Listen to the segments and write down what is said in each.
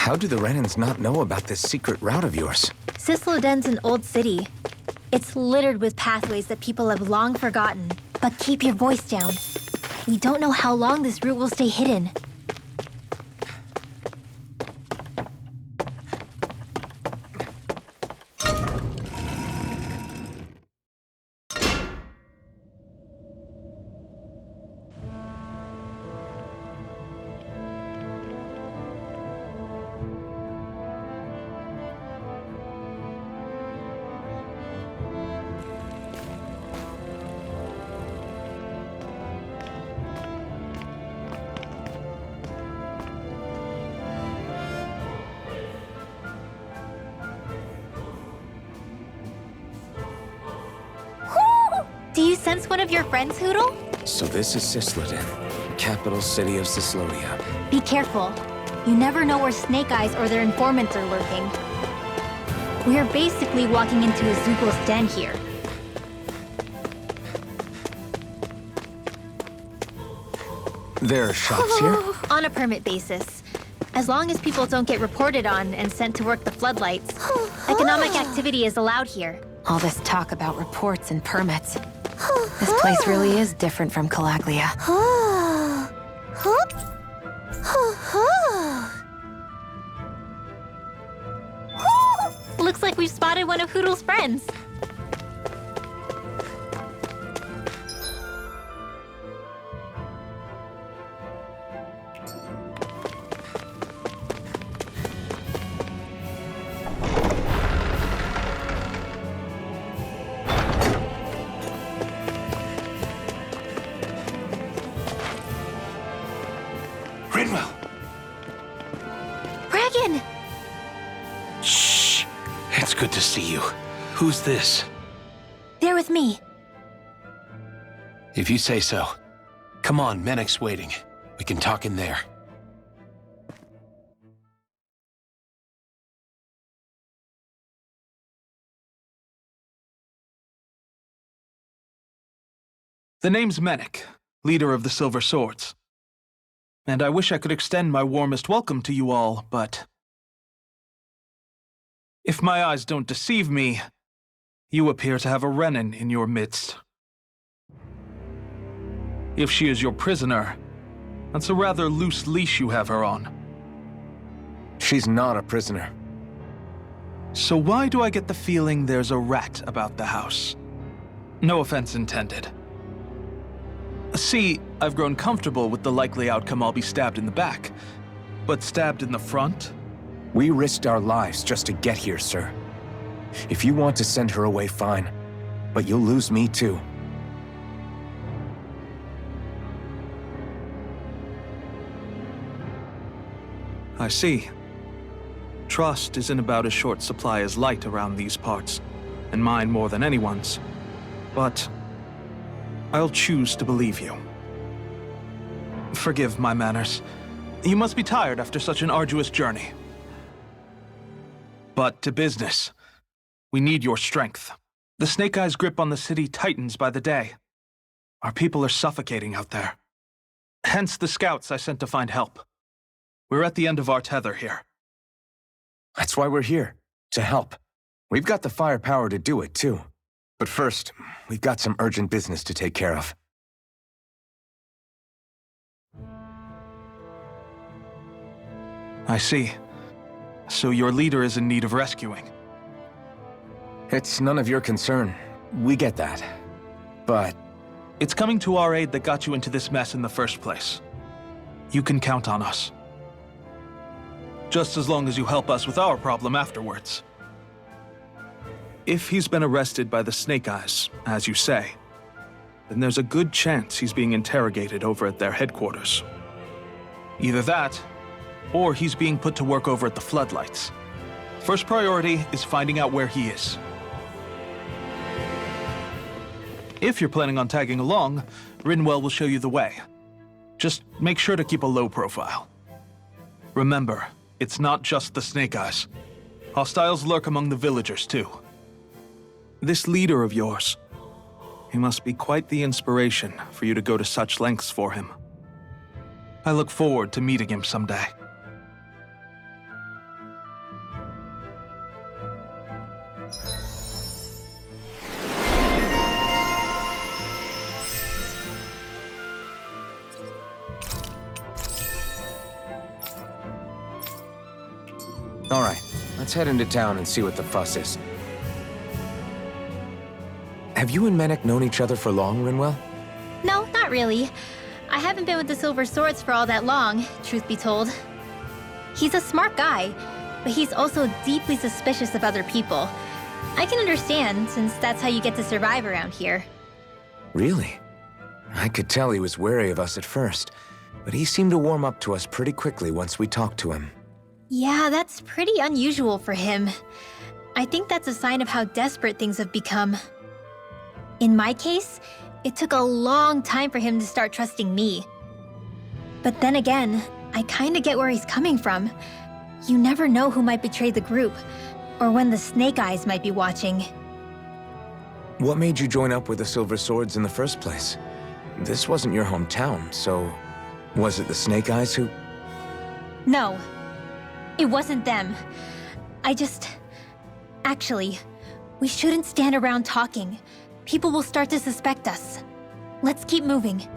How do the Renans not know about this secret route of yours? Cisloden's an old city. It's littered with pathways that people have long forgotten. But keep your voice down. We don't know how long this route will stay hidden. Do you sense one of your friends, Hootle? So this is Cisloden, capital city of Cislodia. Be careful. You never know where Snake Eyes or their informants are lurking. We are basically walking into a Zugos den here. There are shops here? On a permit basis. As long as people don't get reported on and sent to work the floodlights, economic activity is allowed here. All this talk about reports and permits. This place really is different from Calaglia. Looks like we've spotted one of Hootle's friends. Renan! Shh! It's good to see you. Who's this? They're with me. If you say so. Come on, Menek's waiting. We can talk in there. The name's Menek, leader of the Silver Swords. And I wish I could extend my warmest welcome to you all, but if my eyes don't deceive me, you appear to have a Renan in your midst. If she is your prisoner, that's a rather loose leash you have her on. She's not a prisoner. So why do I get the feeling there's a rat about the house? No offense intended. See, I've grown comfortable with the likely outcome I'll be stabbed in the back. But stabbed in the front? We risked our lives just to get here, sir. If you want to send her away, fine. But you'll lose me too. I see. Trust isn't about as short supply as light around these parts, and mine more than anyone's. But I'll choose to believe you. Forgive my manners. You must be tired after such an arduous journey. But to business. We need your strength. The Snake Eyes' grip on the city tightens by the day. Our people are suffocating out there. Hence the scouts I sent to find help. We're at the end of our tether here. That's why we're here, to help. We've got the firepower to do it, too. But first, we've got some urgent business to take care of. I see. So your leader is in need of rescuing. It's none of your concern. We get that. But it's coming to our aid that got you into this mess in the first place. You can count on us. Just as long as you help us with our problem afterwards. If he's been arrested by the Snake Eyes, as you say, then there's a good chance he's being interrogated over at their headquarters. Either that, or he's being put to work over at the Floodlights. First priority is finding out where he is. If you're planning on tagging along, Rinwell will show you the way. Just make sure to keep a low profile. Remember, it's not just the Snake Eyes. Hostiles lurk among the villagers, too. This leader of yours, he must be quite the inspiration for you to go to such lengths for him. I look forward to meeting him someday. All right, let's head into town and see what the fuss is. Have you and Menek known each other for long, Rinwell? No, not really. I haven't been with the Silver Swords for all that long, truth be told. He's a smart guy, but he's also deeply suspicious of other people. I can understand, since that's how you get to survive around here. Really? I could tell he was wary of us at first, but he seemed to warm up to us pretty quickly once we talked to him. Yeah, that's pretty unusual for him. I think that's a sign of how desperate things have become. In my case, it took a long time for him to start trusting me. But then again, I kinda get where he's coming from. You never know who might betray the group, or when the Snake Eyes might be watching. What made you join up with the Silver Swords in the first place? This wasn't your hometown, so was it the Snake Eyes who... No, it wasn't them. Actually, we shouldn't stand around talking. People will start to suspect us. Let's keep moving.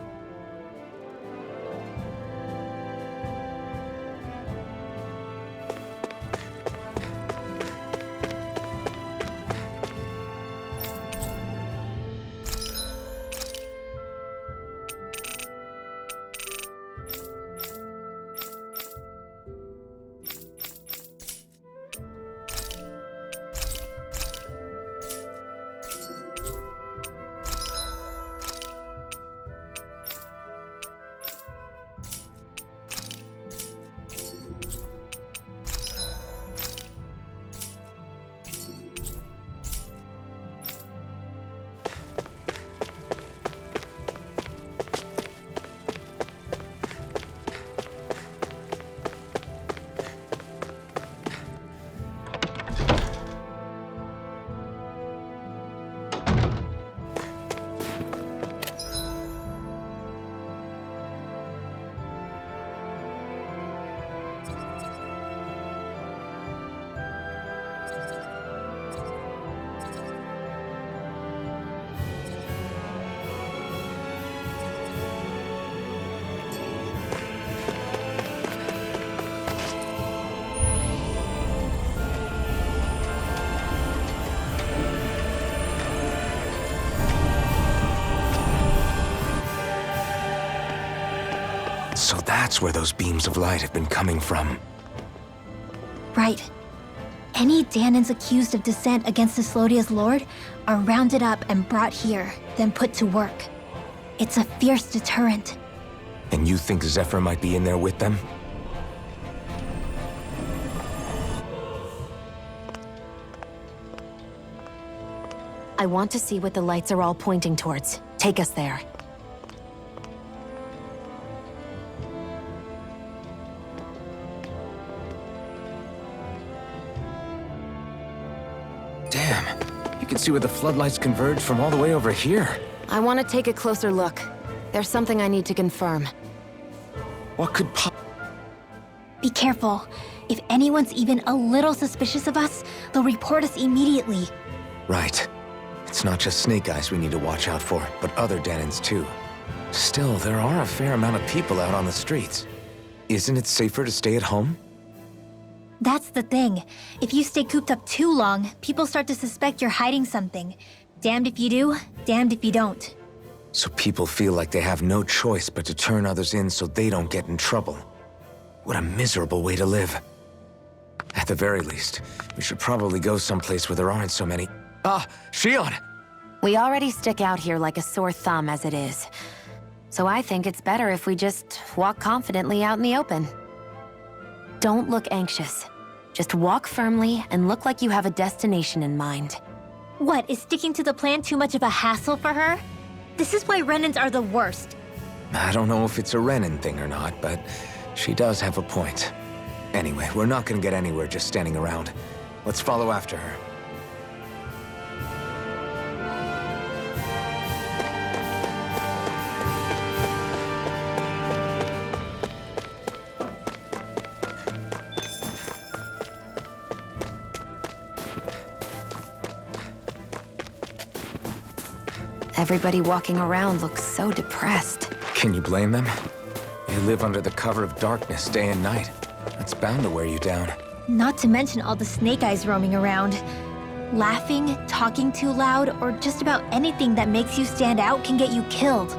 So that's where those beams of light have been coming from. Right. Any Dahnans accused of dissent against Islodia's lord are rounded up and brought here, then put to work. It's a fierce deterrent. And you think Zephyr might be in there with them? I want to see what the lights are all pointing towards. Take us there. Damn, you can see where the floodlights converge from all the way over here. I want to take a closer look. There's something I need to confirm. What could Be careful. If anyone's even a little suspicious of us, they'll report us immediately. Right. It's not just Snake Eyes we need to watch out for, but other Dahnans too. Still, there are a fair amount of people out on the streets. Isn't it safer to stay at home? That's the thing. If you stay cooped up too long, people start to suspect you're hiding something. Damned if you do, damned if you don't. So people feel like they have no choice but to turn others in so they don't get in trouble. What a miserable way to live. At the very least, we should probably go someplace where there aren't so many... Ah, Shion! We already stick out here like a sore thumb as it is. So I think it's better if we just walk confidently out in the open. Don't look anxious. Just walk firmly and look like you have a destination in mind. What, is sticking to the plan too much of a hassle for her? This is why Renans are the worst. I don't know if it's a Renan thing or not, but she does have a point. Anyway, we're not gonna get anywhere just standing around. Let's follow after her. Everybody walking around looks so depressed. Can you blame them? They live under the cover of darkness day and night. That's bound to wear you down. Not to mention all the snake eyes roaming around. Laughing, talking too loud, or just about anything that makes you stand out can get you killed.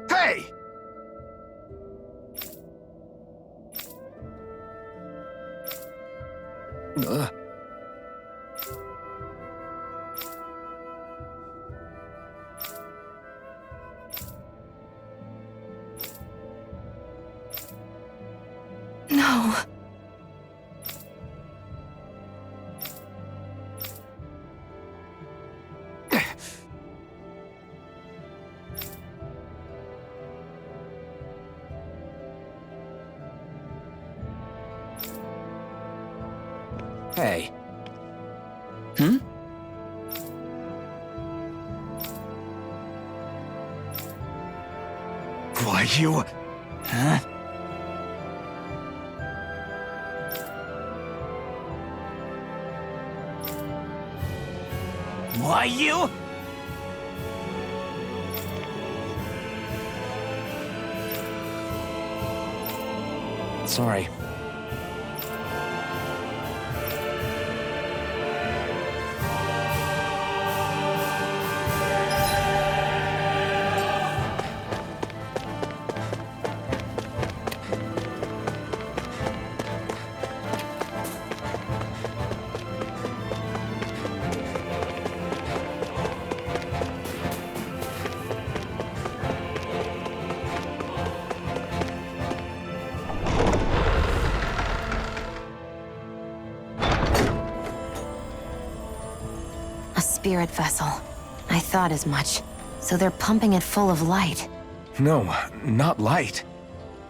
Hey! No. Hey. Why, you... Huh? Why, you... Sorry. A spirit vessel. I thought as much. So they're pumping it full of light. No, not light.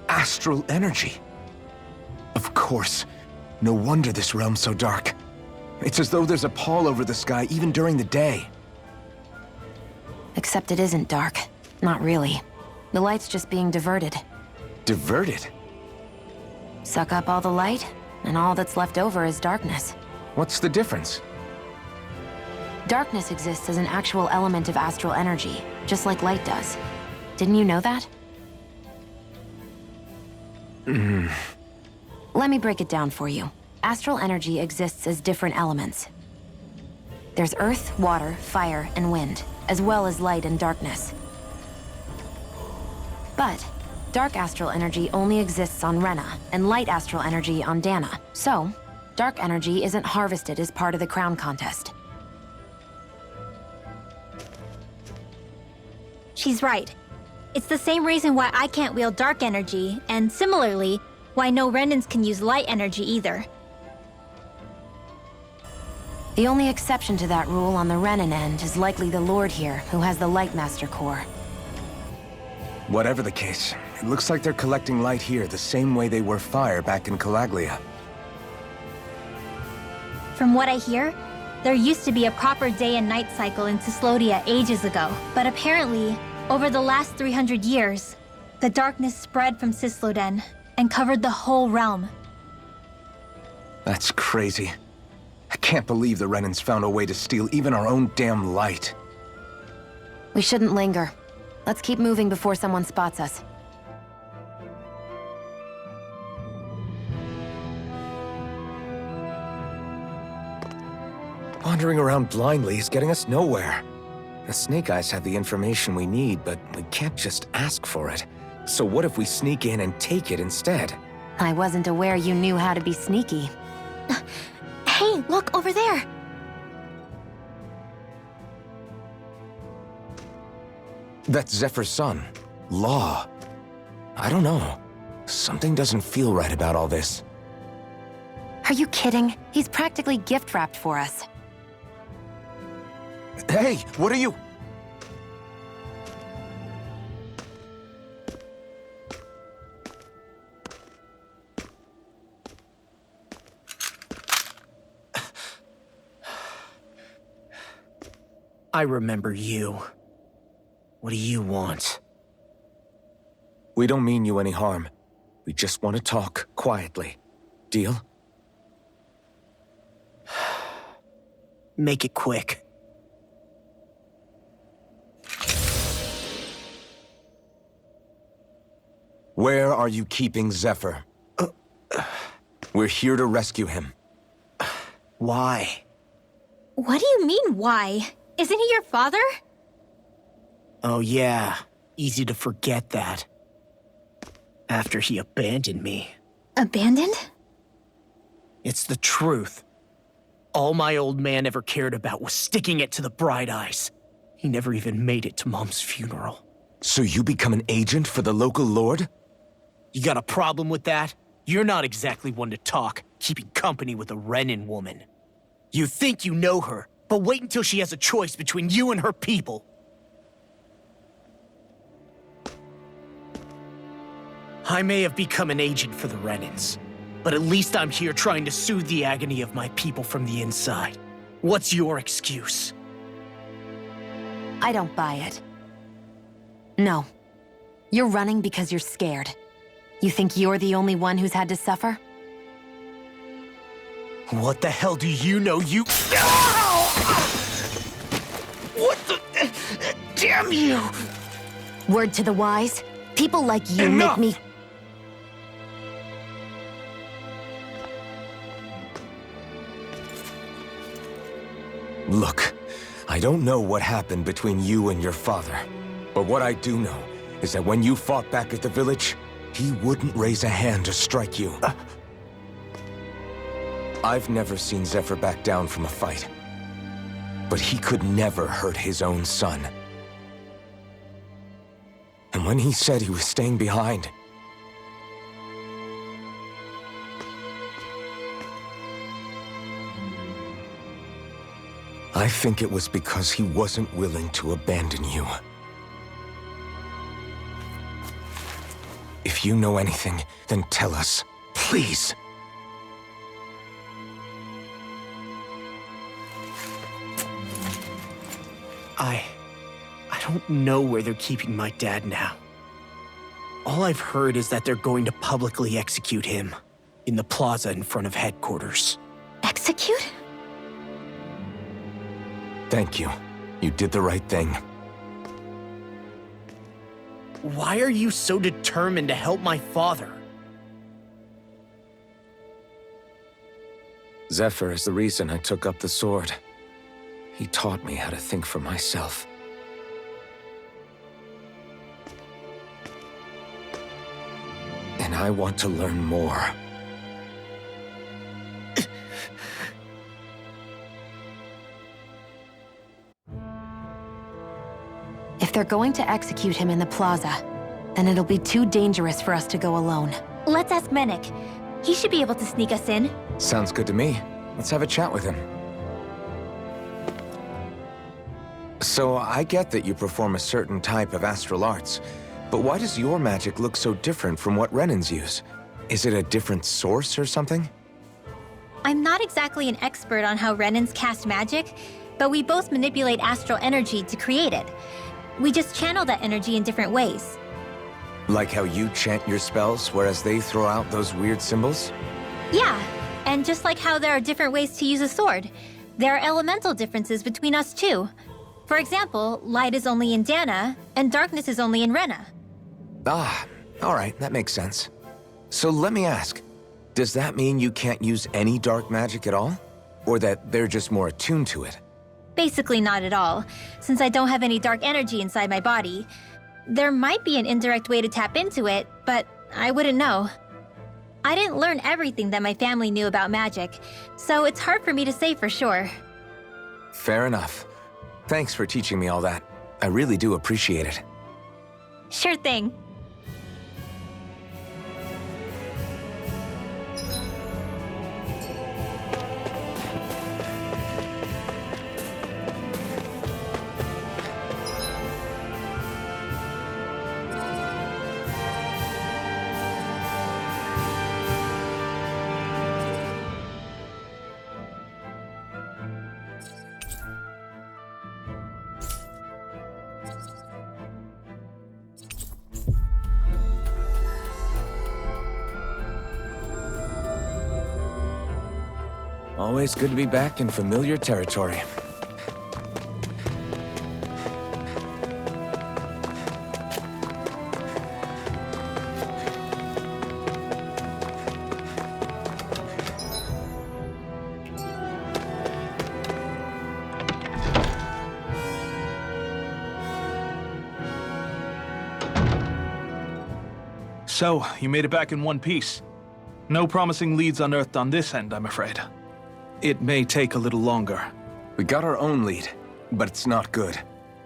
Astral energy. Of course. No wonder this realm's so dark. It's as though there's a pall over the sky even during the day. Except it isn't dark. Not really. The light's just being diverted. Diverted? Suck up all the light, and all that's left over is darkness. What's the difference? Darkness exists as an actual element of astral energy, just like light does. Didn't you know that? Let me break it down for you. Astral energy exists as different elements. There's earth, water, fire, and wind, as well as light and darkness. But dark astral energy only exists on Renan, and light astral energy on Dahnan. So, dark energy isn't harvested as part of the crown contest. She's right. It's the same reason why I can't wield dark energy, and similarly, why no Renans can use light energy either. The only exception to that rule on the Renan end is likely the Lord here, who has the Light Master core. Whatever the case, it looks like they're collecting light here the same way they were fire back in Calaglian. From what I hear, there used to be a proper day and night cycle in Cislodia ages ago, but apparently, over the last 300 years, the darkness spread from Cisloden and covered the whole realm. That's crazy. I can't believe the Renans found a way to steal even our own damn light. We shouldn't linger. Let's keep moving before someone spots us. Wandering around blindly is getting us nowhere. The Snake Eyes have the information we need, but we can't just ask for it. So what if we sneak in and take it instead? I wasn't aware you knew how to be sneaky. Hey, look over there! That's Zephyr's son, Law. I don't know. Something doesn't feel right about all this. Are you kidding? He's practically gift-wrapped for us. Hey, what are you... I remember you. What do you want? We don't mean you any harm. We just want to talk quietly. Deal? Make it quick. Where are you keeping Zephyr? We're here to rescue him. Why? What do you mean, why? Isn't he your father? Oh yeah, easy to forget that. After he abandoned me. Abandoned? It's the truth. All my old man ever cared about was sticking it to the Bright Eyes. He never even made it to Mom's funeral. So you become an agent for the local lord? You got a problem with that? You're not exactly one to talk, keeping company with a Renan woman. You think you know her, but wait until she has a choice between you and her people. I may have become an agent for the Renans, but at least I'm here trying to soothe the agony of my people from the inside. What's your excuse? I don't buy it. No. You're running because you're scared. You think you're the only one who's had to suffer? What the hell do you know, you— What the— Damn you! Word to the wise, people like you Enough! make me— Look, I don't know what happened between you and your father. But what I do know is that when you fought back at the village, he wouldn't raise a hand to strike you. I've never seen Zephyr back down from a fight. But he could never hurt his own son. And when he said he was staying behind, I think it was because he wasn't willing to abandon you. If you know anything, then tell us, please. I don't know where they're keeping my dad now. All I've heard is that they're going to publicly execute him in the plaza in front of headquarters. Execute? Thank you. You did the right thing. Why are you so determined to help my father? Zephyr is the reason I took up the sword. He taught me how to think for myself. And I want to learn more. If they're going to execute him in the plaza, then it'll be too dangerous for us to go alone. Let's ask Menik. He should be able to sneak us in. Sounds good to me. Let's have a chat with him. So, I get that you perform a certain type of astral arts, but why does your magic look so different from what Renans use? Is it a different source or something? I'm not exactly an expert on how Renans cast magic, but we both manipulate astral energy to create it. We just channel that energy in different ways. Like how you chant your spells, whereas they throw out those weird symbols? Yeah, and just like how there are different ways to use a sword, there are elemental differences between us too. For example, light is only in Dahnan, and darkness is only in Renan. Ah, alright, that makes sense. So let me ask, does that mean you can't use any dark magic at all? Or that they're just more attuned to it? Basically not at all, since I don't have any dark energy inside my body. There might be an indirect way to tap into it, but I wouldn't know. I didn't learn everything that my family knew about magic, so it's hard for me to say for sure. Fair enough. Thanks for teaching me all that. I really do appreciate it. Sure thing. Always good to be back in familiar territory. So, you made it back in one piece. No promising leads unearthed on this end, I'm afraid. It may take a little longer. We got our own lead, but it's not good.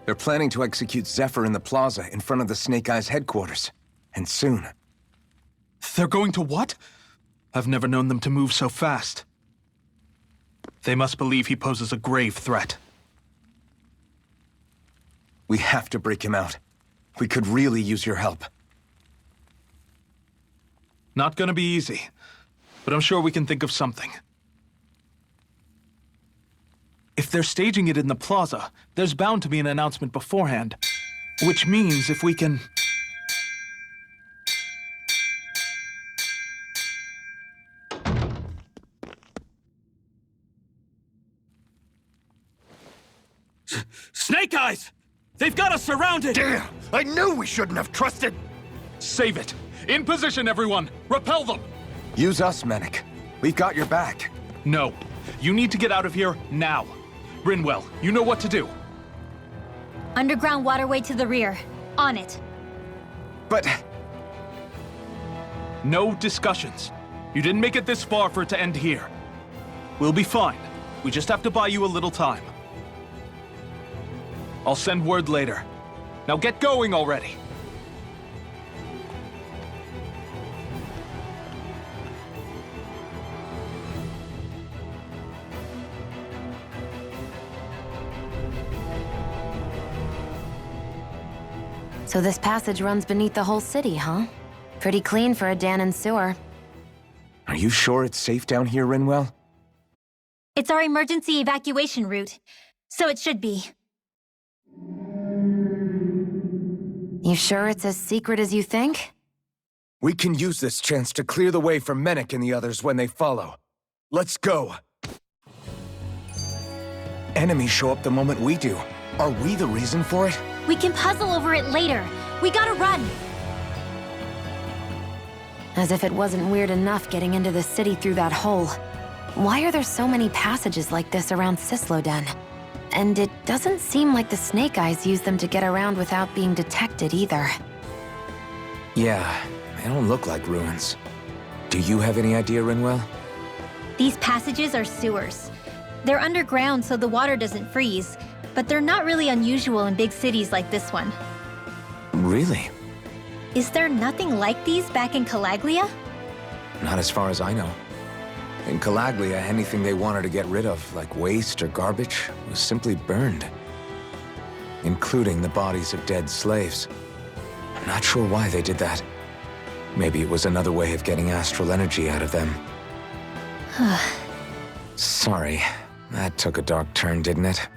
They're planning to execute Zephyr in the plaza in front of the Snake Eyes headquarters. And soon. They're going to what? I've never known them to move so fast. They must believe he poses a grave threat. We have to break him out. We could really use your help. Not gonna be easy, but I'm sure we can think of something. If they're staging it in the plaza, there's bound to be an announcement beforehand. Which means if we can... Snake Eyes! They've got us surrounded! Damn! I knew we shouldn't have trusted! Save it! In position, everyone! Repel them! Use us, Mennick. We've got your back. No. You need to get out of here now. Rinwell, you know what to do. Underground waterway to the rear. On it. But... No discussions. You didn't make it this far for it to end here. We'll be fine. We just have to buy you a little time. I'll send word later. Now get going already. So this passage runs beneath the whole city, huh? Pretty clean for a Dahnan sewer. Are you sure it's safe down here, Rinwell? It's our emergency evacuation route, so it should be. You sure it's as secret as you think? We can use this chance to clear the way for Mennick and the others when they follow. Let's go. Enemies show up the moment we do. Are we the reason for it? We can puzzle over it later. We gotta run. As if it wasn't weird enough getting into the city through that hole. Why are there so many passages like this around Cisloden? And it doesn't seem like the Snake Eyes use them to get around without being detected either. Yeah, they don't look like ruins. Do you have any idea, Rinwell? These passages are sewers. They're underground so the water doesn't freeze, but they're not really unusual in big cities like this one. Really? Is there nothing like these back in Calaglia? Not as far as I know. In Calaglia, anything they wanted to get rid of, like waste or garbage, was simply burned. Including the bodies of dead slaves. I'm not sure why they did that. Maybe it was another way of getting astral energy out of them. Sorry, that took a dark turn, didn't it?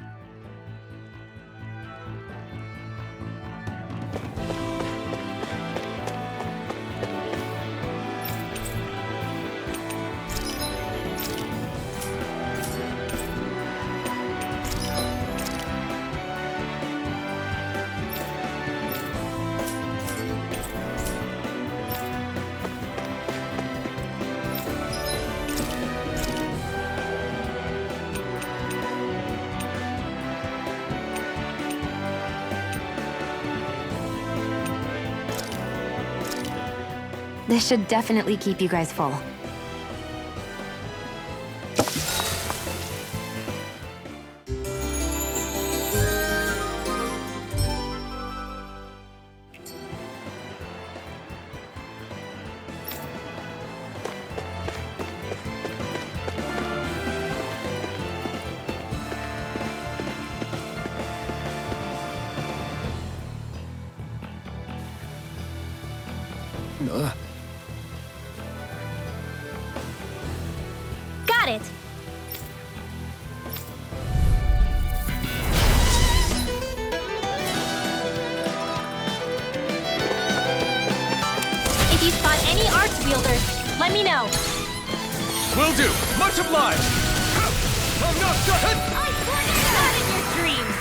This should definitely keep you guys full. Got it! If you spot any arch wielders, let me know. Will do! Much obliged! I'm not done! Not in your dreams!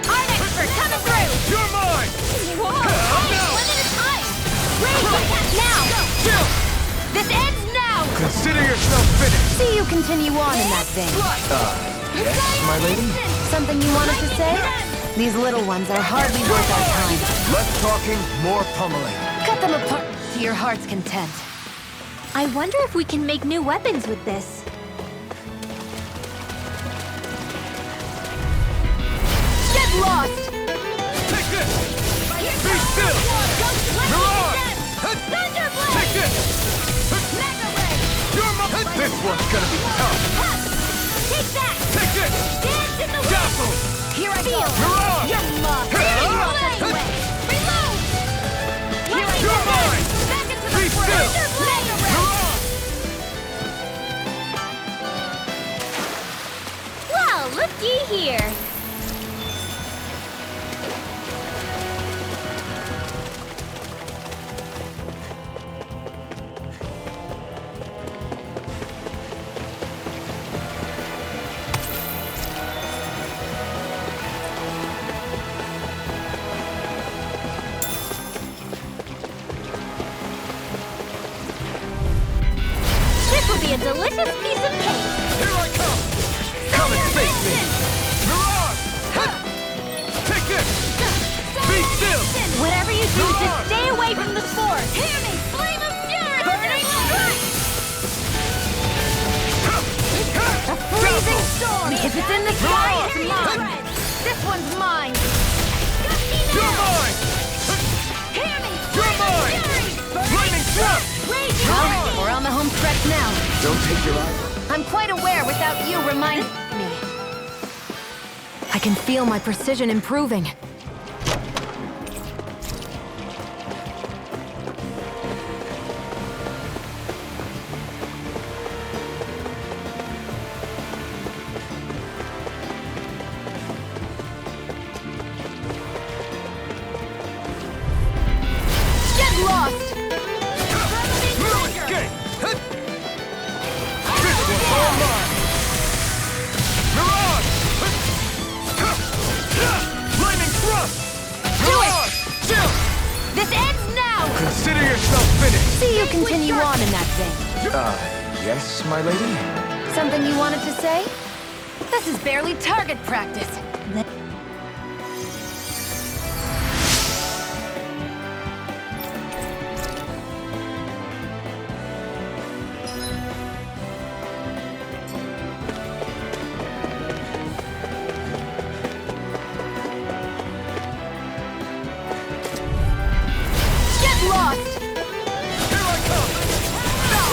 Art expert coming through! You're mine! Whoa! One at a time! Raise the cat now! Chill! This ends now! Consider yourself finished! See you continue on in that vein. Yes, my lady? Something you wanted to say? These little ones are hardly worth our time. Less talking, more pummeling. Cut them apart to your heart's content. I wonder if we can make new weapons with this. Get lost! Take this! Be still! Mirage! Take this! You're my... This one's gonna be tough! Take that! Take this! Dance in the wind! Dazzle! Here I go! Mirage! You're lost! Reload! Here I You're go! mine! Back into Be the fray! still! Mirage! Well, looky here! This will be a delicious piece of cake! Here I come! Come and face me! Mirage! Take this! Be still! Whatever you do, just stay away from the spores! Hear me! Flame of fury! Burning strike! A freezing storm! If it's in the sky, it's mine! This one's mine! You're mine! Hear me! You're mine! Lightning thrust! Well, we're on the home stretch now. Don't take your eye. I'm quite aware without you reminding me. I can feel my precision improving. Get lost! No escape! This one's all mine! Mirage! Lightning thrust! Mirage! Chill! This ends now! Consider yourself finished! See you continue on in that vein. Yes, my lady? Something you wanted to say? This is barely target practice. Get lost! Here I come!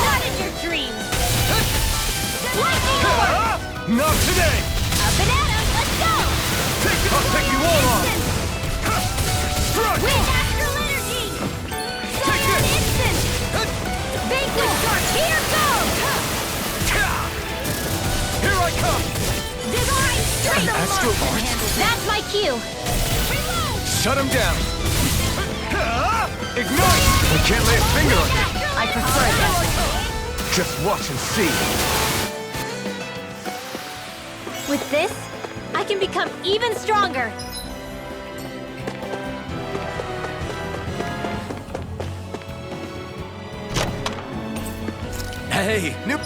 Not in your dreams! Lightning orb! Not today! Up and at 'em! Let's go! I'll take you all on! Strike! Wind astral energy! Take this! Instant! Vanquish charge! Here goes! Here I come! Divine strength! astral art? That's my cue! Reload! Shut him down! Ignite! I can't lay a finger on it! I prefer it that way. Just watch and see! With this, I can become even stronger! Hey, new...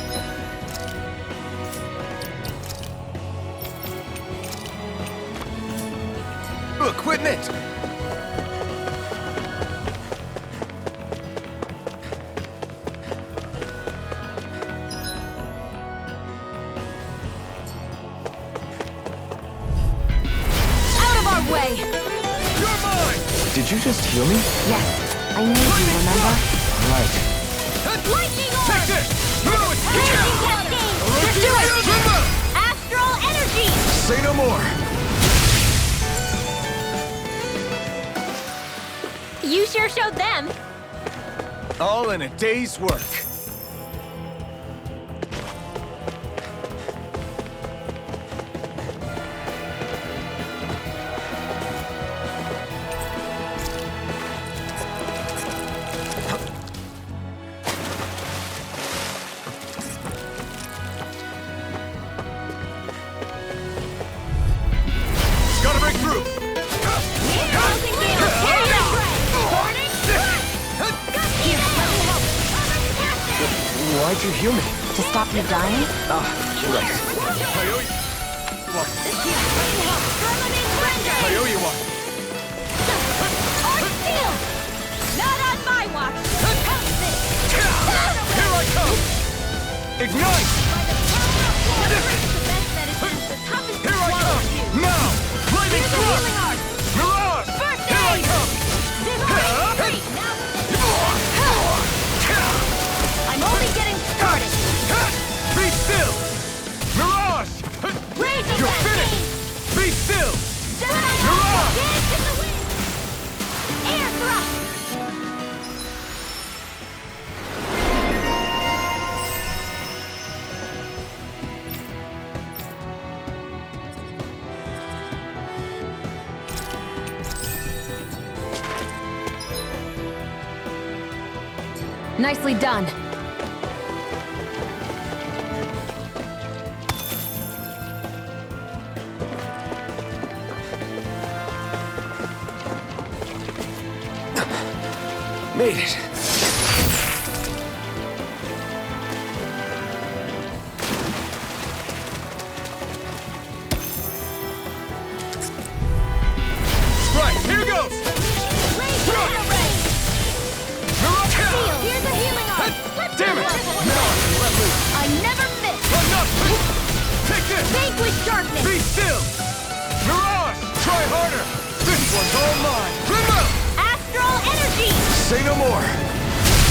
Equipment! Out of our way! You're mine! Did you just heal me? Yes, I need you, remember? Right. Lightning orb! Take this! No Raging cascade! Let's do it! Astral energy! Say no more! You sure showed them! All in a day's work. Why'd you heal me? To stop you dying? Ah, you're right. I owe you one. Not on my watch! Here I come! Ignite! Here I come! Now! Lightning thrust! Mirage! Here I come! I'm only getting started! Be still! Mirage! You're finished! Be still! Mirage! Dance in the wind! Air thrust! Nicely done. Made it. Right, here goes! Here's a healing arm! Damn it! Mirage, let loose! I never miss! I'm not! Take this! Vanquish darkness! Be still! Mirage! Try harder! This one's all mine! Remember! Astral energy! Say no more!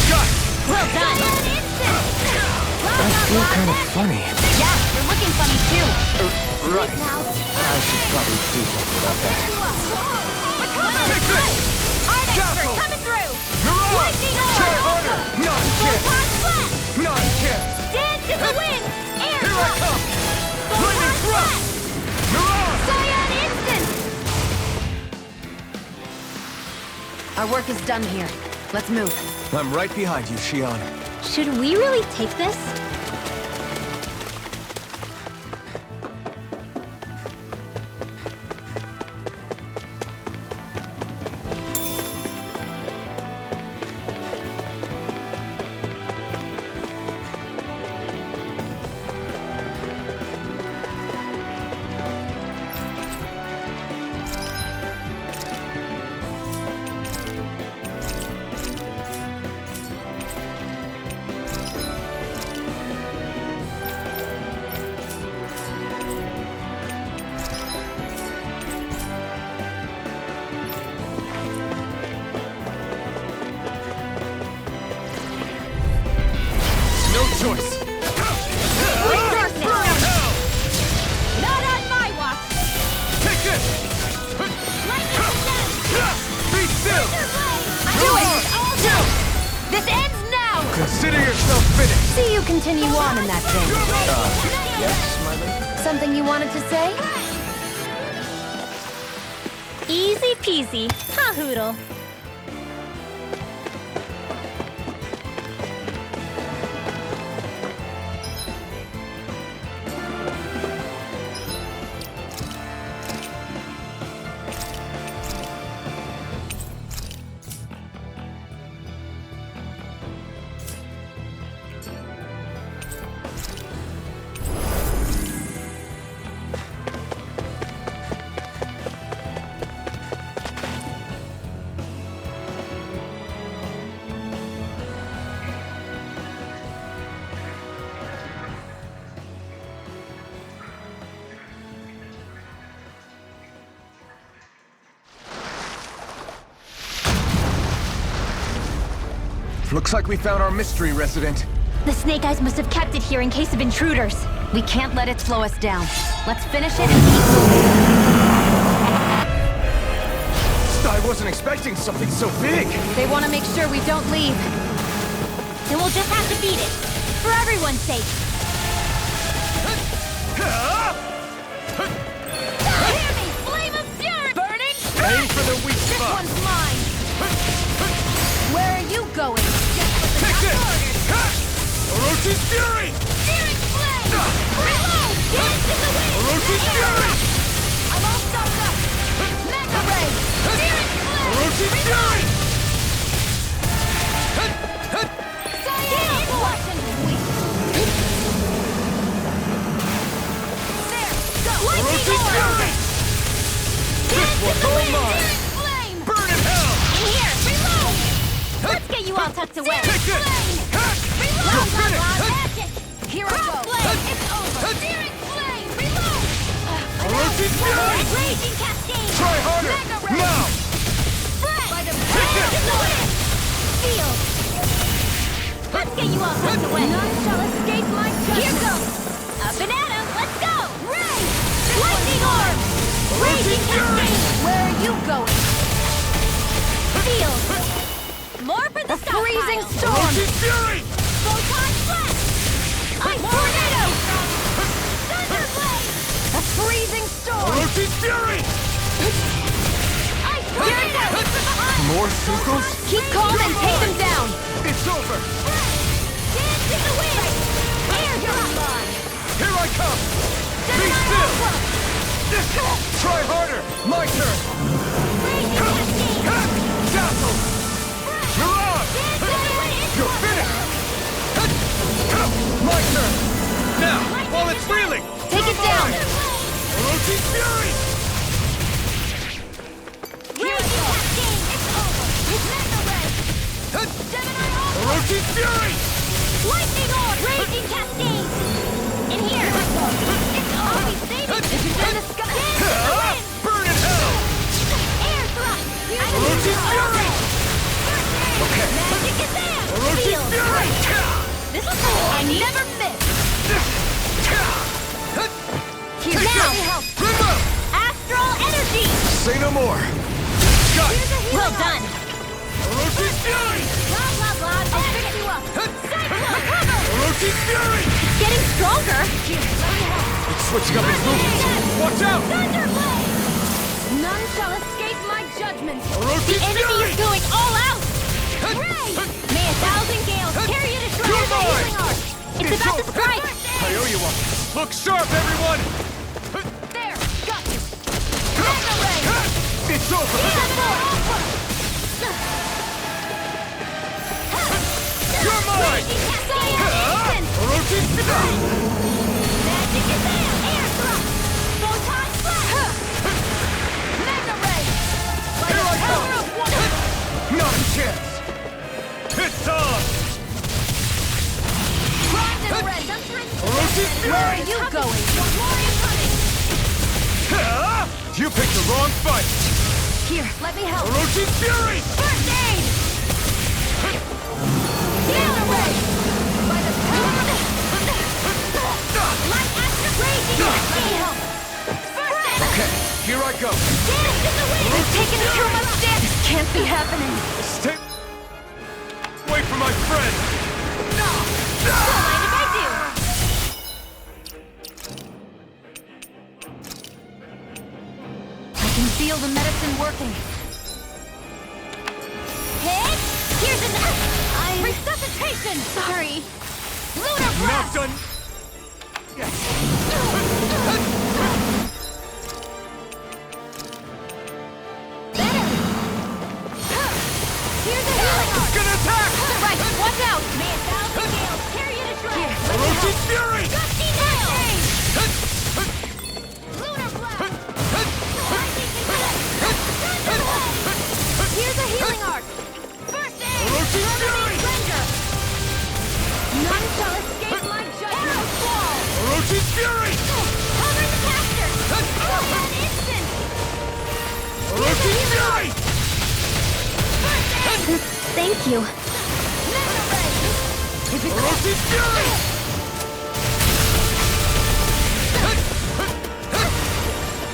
Got it! Well done! I feel kind of funny. Yeah, you're looking funny too. Right. I should probably do something about that. Take this! Castle! Coming through! Mirage! Lightning Try arm! harder! Not a chance! Photon flash! Not a chance! Dance in the wind! Air Here I thrust! come! Photon Lightning thrust! flash! Mirage! Cyan instant! Our work is done here. Let's move. I'm right behind you, Shion. Should we really take this? No choice! Not on my watch! Take this! Be still! I'm doing it! All done! This ends now! Consider yourself finished! See you continue on in that vein. Yes, my lady? Something you wanted to say? Easy peasy. Ha hoodle. Looks like we found our mystery resident. The Snake Eyes must have kept it here in case of intruders. We can't let it slow us down. Let's finish it and keep moving. I wasn't expecting something so big. They want to make sure we don't leave. Then we'll just have to beat it. For everyone's sake. Hear me, flame of fury! Burning! Aim for the weak This spot. one's mine! Where are you going? Take this! Orochi's Fury! Searing flame! Reload! Dance in the wind! Orochi's Fury! I'm all stopped up! Mega ray! Searing flame! Orochi's Fury! Cyan flash and weak! all tucked away. Take it! Reload! You're finished! Magic! Here I go! It's over! Searing flame! Reload! Orochi's Fury! Raging cascade! Try harder! Mega ray! Now! By the Take it! Feel! Let's get you all tucked away! None shall escape my judgment! Here goes! Up and at 'em! Let's go! Ray! Lightning orb! Raging cascade! Where are you going? Feel! More for the freezing storm! Orochi's Fury! Photon blast! Ice tornado! Thunderblade! A freezing storm! Orochi's Fury! Ice tornado! More circles? Keep calm and take them down! It's over! Dance in the wind! Air drop! Here I come! Be still! Try harder! My turn! Raging cascade! Dazzle! Mirage! You're finished! My turn! Now, while it's reeling! Take it down! Orochi's Fury! Raging cascade! It's over! With Mega Ray! Gemini Ultra! Orochi's Fury! Lightning orb! Raging cascade! In here! It's always saving! If you're gonna sky! Dance in the wind! Burn in hell! Air thrust! Orochi's Fury! Okay. Magic is there! Orochi's Feel! Fury! This is I never miss! Here now! Remote! Astral energy! Say no more! Got it! Well done! Orochi's Fury! Blah blah blah! I'll fix you up! Cyclone cover! Orochi's Fury! It's getting stronger! It's switching up its movements! Watch out! Thunderblade! None shall escape my judgment! The Orochi's enemy Fury! is going all out! Ray! May 1,000 gales carry you to shreds You're of the mine! healing art! It's It's about to over. strike! I owe you one! Look sharp, everyone! There! Got you! Mega Ray! It's over! You're mine! Orochi's Fury! Magic is there! Air thrust! Photon blast! Mega Ray! By Here the I power come! of one! Not a chance! It's on! Pride and red! Orochi's Where are Fury! you going? Your glory is coming! You picked the wrong fight! Here, let me help! Orochi's Fury! First aid! Mega Ray! By the power of light after raging! Let me help! First aid! Okay, here I go! Dance in the wind! It's taken too much damage! This can't be happening! Stay away from my friend! Don't mind if I do! I can feel the medicine working. Hit! Here's an resuscitation! Sorry. Lunar Not blast! done! Yes! Better! Here's a healing arc! Gonna attack! Right, watch out! May 1,000 gales carry you to shreds! Orochi's Fury! Gusty nails! Lunar blast! Here's a healing arc! First aid! Orochi's Fury! Splendor! None shall escape my judgment! Arrow squall! Orochi's Fury! Cover the caster! Oh, an instant! Orochi's Fury! First aid! Thank you. Mega ray! Orochi's Fury!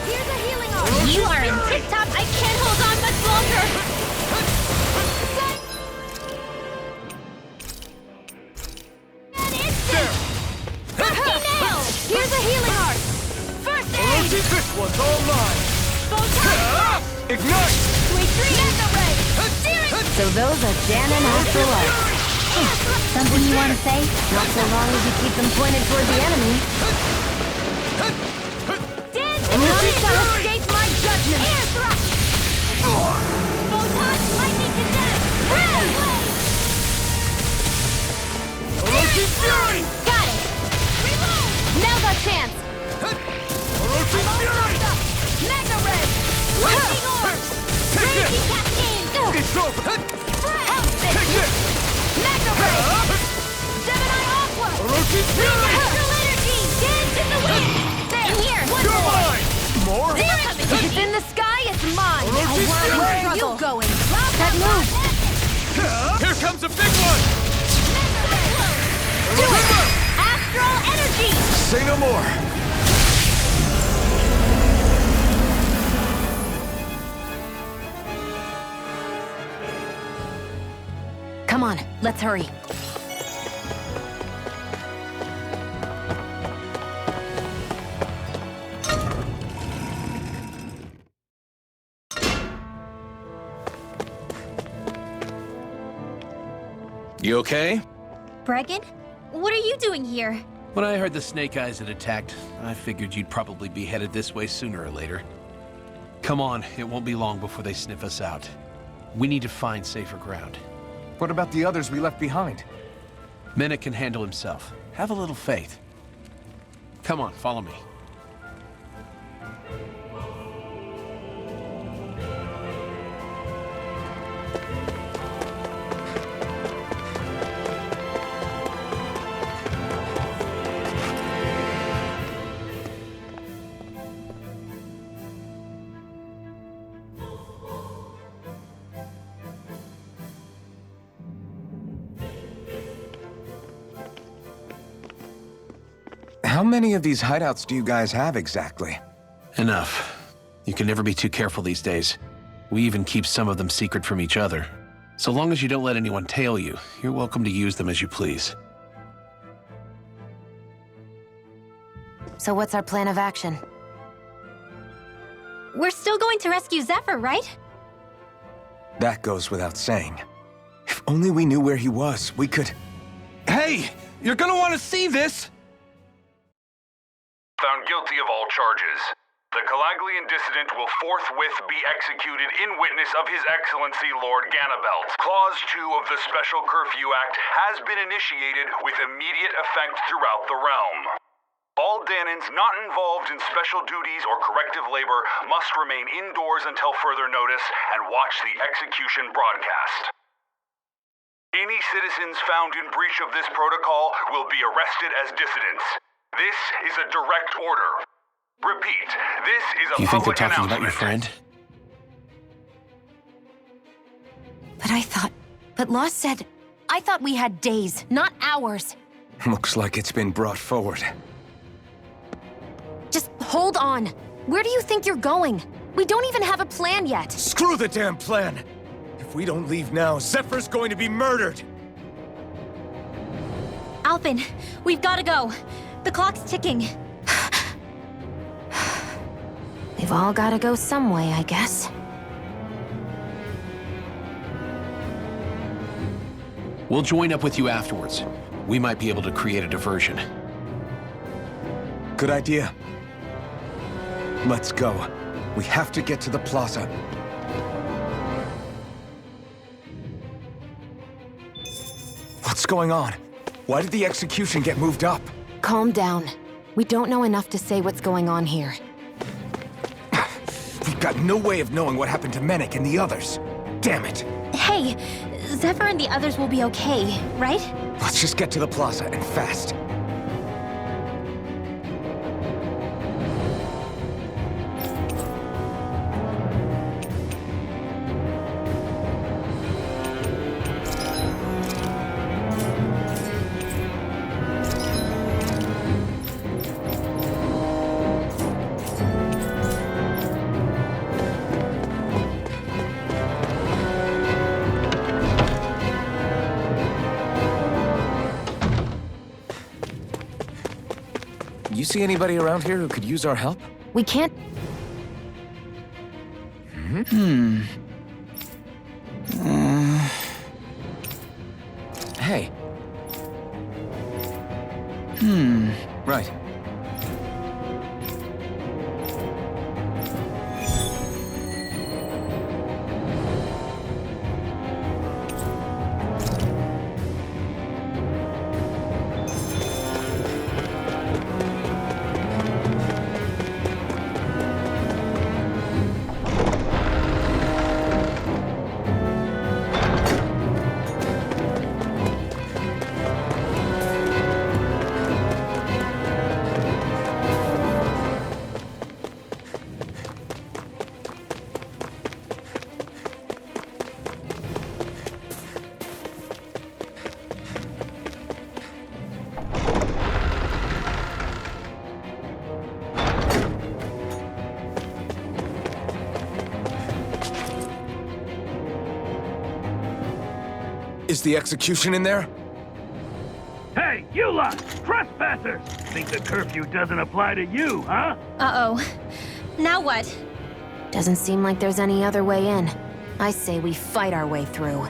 Here's a healing arc! You are in tip-top! I can't hold on much longer! An instant! Rusty nail! Here's a healing arc! First aid! Orochi, this one's all mine! Photon blast! Ignite! Sweet dreams! Mega ray! Searing! So those are Dahnan after all. Something you want to say? Not so long as you keep them pointed toward the enemy. Dance and none shall escape my judgment! Air thrust! Photon lightning kinetic! Red blade! Orochi's Fury! Got it! Reload! Now's our chance! Orochi's Fury! Mega ray! Lightning orb! Take Raging it! cascade! It's over! Help this! Take it! move! Here comes a big one! Do it! Astral energy! Say no more. Come on, let's hurry. You okay? Bregan? What are you doing here? When I heard the Snake Eyes had attacked, I figured you'd probably be headed this way sooner or later. Come on, it won't be long before they sniff us out. We need to find safer ground. What about the others we left behind? Menek can handle himself. Have a little faith. Come on, follow me. How many of these hideouts do you guys have exactly? Enough. You can never be too careful these days. We even keep some of them secret from each other. So long as you don't let anyone tail you, you're welcome to use them as you please. So what's our plan of action? We're still going to rescue Zephyr, right? That goes without saying. If only we knew where he was, we could... Hey! You're gonna want to see this! Found guilty of all charges. The Calaglian dissident will forthwith be executed in witness of His Excellency Lord Ganabelt. Clause 2 of the Special Curfew Act has been initiated with immediate effect throughout the realm. All Dahnans not involved in special duties or corrective labor must remain indoors until further notice and watch the execution broadcast. Any citizens found in breach of this protocol will be arrested as dissidents. This is a direct order. Repeat, this is a You think they're public talking about announcement. your friend? But Lost said... I thought we had days, not hours. Looks like it's been brought forward. Just hold on. Where do you think you're going? We don't even have a plan yet. Screw the damn plan! If we don't leave now, Zephyr's going to be murdered! Alphen, we've got to go. The clock's ticking. We've all gotta go some way, I guess. We'll join up with you afterwards. We might be able to create a diversion. Good idea. Let's go. We have to get to the plaza. What's going on? Why did the execution get moved up? Calm down. We don't know enough to say what's going on here. We've got no way of knowing what happened to Menek and the others. Damn it. Hey, Zephyr and the others will be okay, right? Let's just get to the plaza, and fast. You see anybody around here who could use our help? We can't... Hey. Right. Is the execution in there? Hey, you lot! Trespassers! Think the curfew doesn't apply to you, huh? Uh-oh. Now what? Doesn't seem like there's any other way in. I say we fight our way through.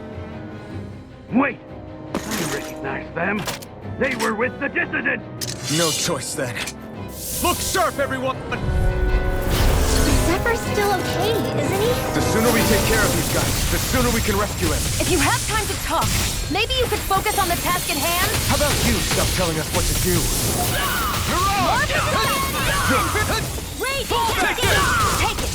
Wait! I recognize them. They were with the dissident! No choice then. Look sharp, everyone! Zephyr's still okay, isn't he? The sooner we take care of these guys, the sooner we can rescue him. If you have time to talk, maybe you could focus on the task at hand? How about you stop telling us what to do? Wait! Take it!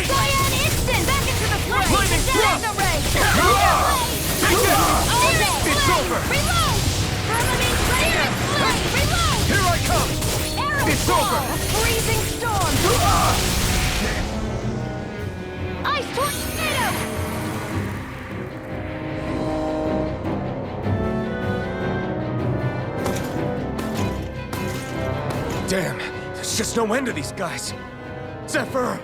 Cyan instant! Back into the fray! It's over! Reload! Reload! Here I come! It's over! A freezing storm! Ice tornado! Damn, there's just no end to these guys. Zephyr!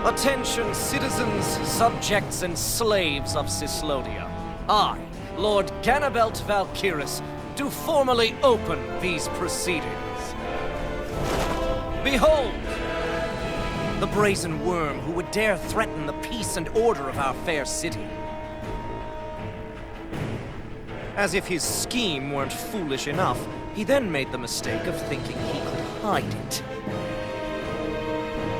Attention, citizens, subjects, and slaves of Cyslodia. I, Lord Ganabelt Valkyris, do formally open these proceedings. Behold! The brazen worm who would dare threaten the peace and order of our fair city. As if his scheme weren't foolish enough, he then made the mistake of thinking he could hide it.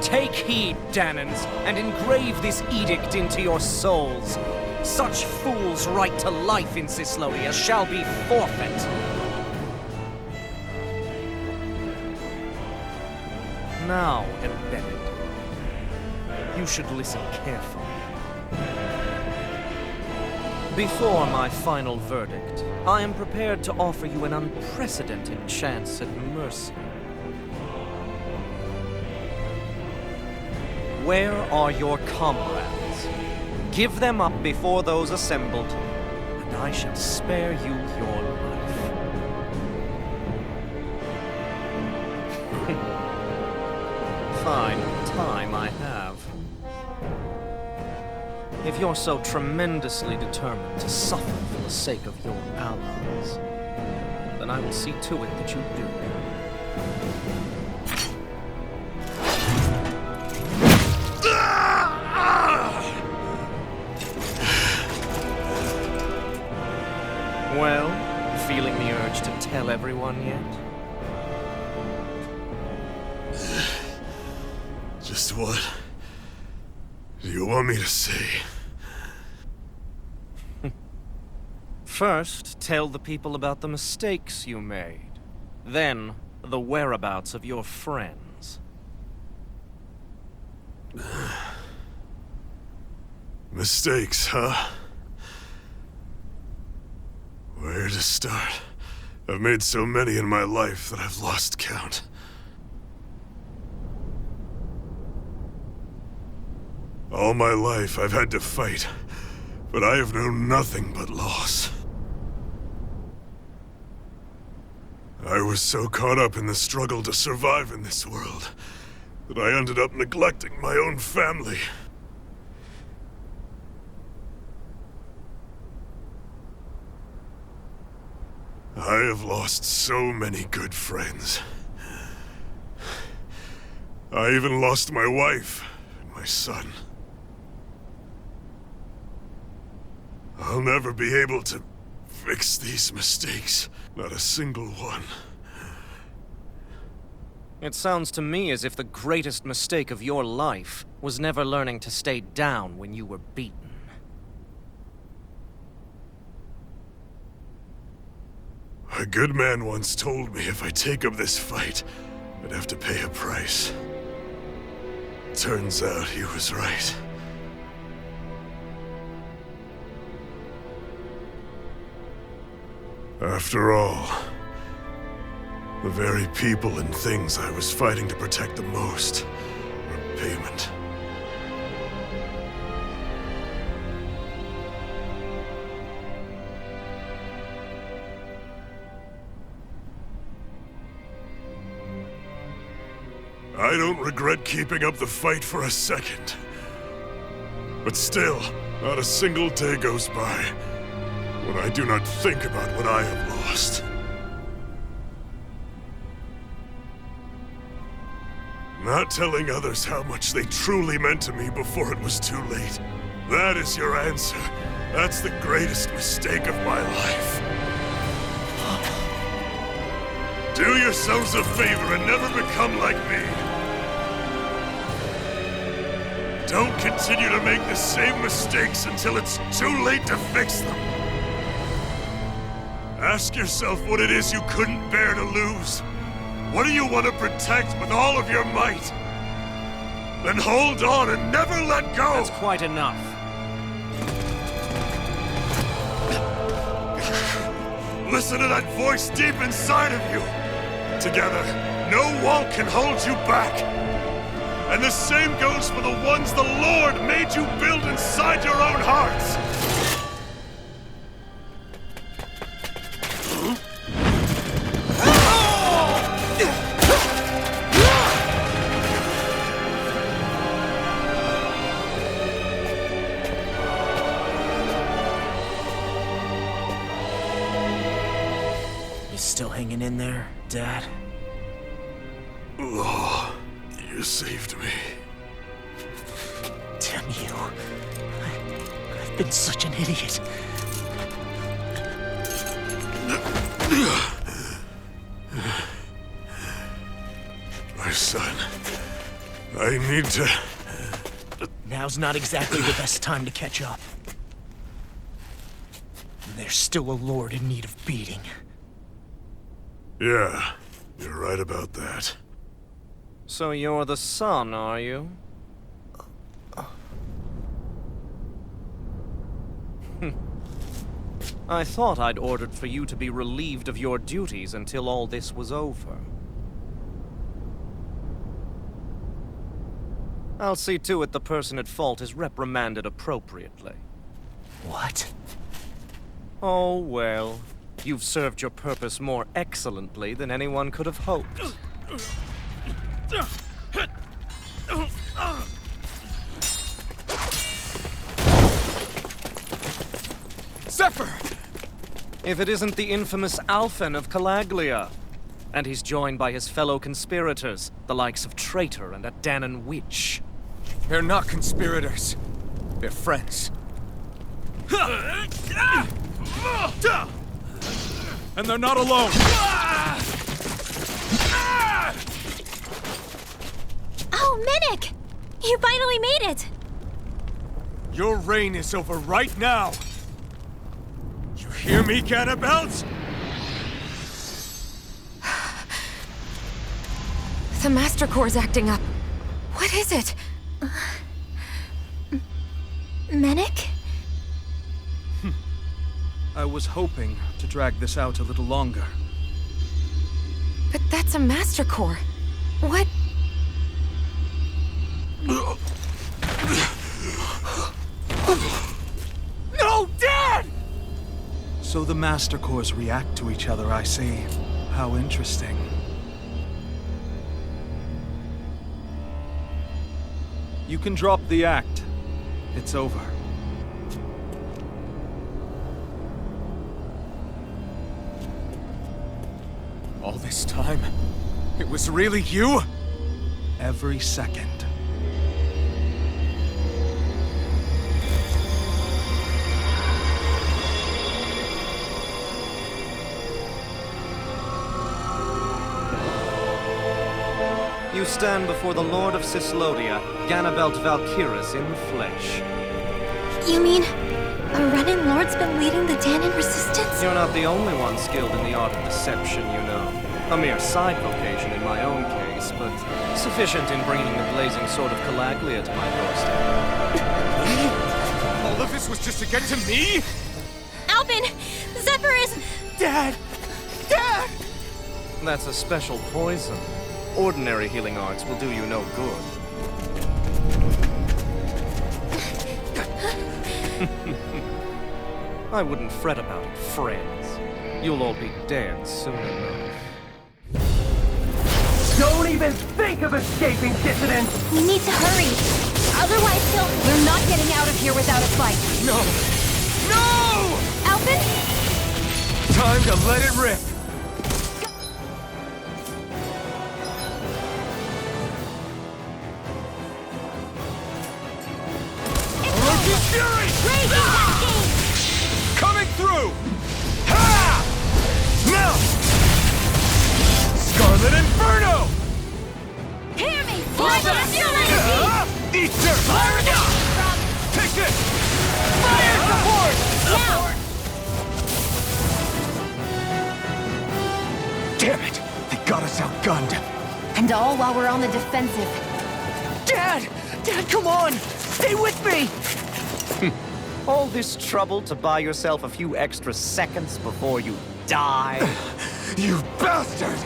Take heed, Dahnans, and engrave this edict into your souls. Such fools' right to life in Cyslodia shall be forfeit. Now, embedded, you should listen carefully. Before my final verdict, I am prepared to offer you an unprecedented chance at mercy. Where are your comrades? Give them up before those assembled, and I shall spare you your life. Fine time I have. If you're so tremendously determined to suffer for the sake of your allies, then I will see to it that you do. Well, feeling the urge to tell everyone yet? Just what do you want me to say? First, tell the people about the mistakes you made. Then, the whereabouts of your friends. Mistakes, huh? Where to start? I've made so many in my life that I've lost count. All my life I've had to fight, but I have known nothing but loss. I was so caught up in the struggle to survive in this world that I ended up neglecting my own family. I have lost so many good friends. I even lost my wife and my son. I'll never be able to fix these mistakes. Not a single one. It sounds to me as if the greatest mistake of your life was never learning to stay down when you were beaten. A good man once told me if I take up this fight, I'd have to pay a price. Turns out he was right. After all, the very people and things I was fighting to protect the most were payment. I don't regret keeping up the fight for a second. But still, not a single day goes by when I do not think about what I have lost. Not telling others how much they truly meant to me before it was too late. That is your answer. That's the greatest mistake of my life. Do yourselves a favor and never become like me. Don't continue to make the same mistakes until it's too late to fix them. Ask yourself what it is you couldn't bear to lose. What do you want to protect with all of your might? Then hold on and never let go! That's quite enough. Listen to that voice deep inside of you! Together, no wall can hold you back! And the same goes for the ones the Lord made you build inside your own hearts! You still hanging in there, Dad? Oh, you saved me. Damn you. I've been such an idiot. My son, I need to... Now's not exactly the best time to catch up. There's still a lord in need of beating. Yeah, you're right about that. So you're the son, are you? I thought I'd ordered for you to be relieved of your duties until all this was over. I'll see to it the person at fault is reprimanded appropriately. What? Oh, well. You've served your purpose more excellently than anyone could have hoped. Zephyr! If it isn't the infamous Alphen of Calaglia. And he's joined by his fellow conspirators, the likes of Traitor and a Dahnan witch. They're not conspirators. They're friends. And they're not alone! Oh, Minik! You finally made it! Your reign is over right now! You hear me, Cannibals? The Master Core's acting up. What is it? Minik? I was hoping to drag this out a little longer. But that's a Master Core. What? No, Dad! So the Master Cores react to each other, I see. How interesting. You can drop the act. It's over. All this time, it was really you? Every second. You stand before the Lord of Cyslodia, Ganabelt Valkyris in the flesh. You mean a Renan Lord's been leading the Dahnan resistance? You're not the only one skilled in the art of deception, you know. A mere side vocation in my own case. chance, but sufficient in bringing the blazing sword of Calaglian to my doorstep. All of this was just to get to me? Alphen! Zephyr is... Dad! Dad! That's a special poison. Ordinary healing arts will do you no good. I wouldn't fret about it, friends. You'll all be dead soon enough. Don't even think of escaping, dissident! We need to hurry. Otherwise he'll... We're not getting out of here without a fight. No! No! Alphen? Time to let it rip! Fury! Raging Cascade! Coming through! Ha! Now! Scarlet Inferno! Hear me! Flash of fuel energy! Eat dirt! Fire it up! Take this! Fire support! Now! Damn it! They got us outgunned. And all while we're on the defensive. Dad! Dad, come on! Stay with me! All this trouble to buy yourself a few extra seconds before you die? You bastard!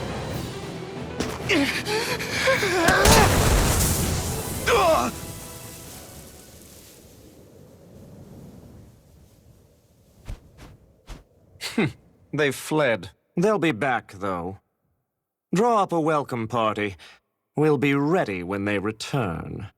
They've fled. They'll be back, though. Draw up a welcome party. We'll be ready when they return.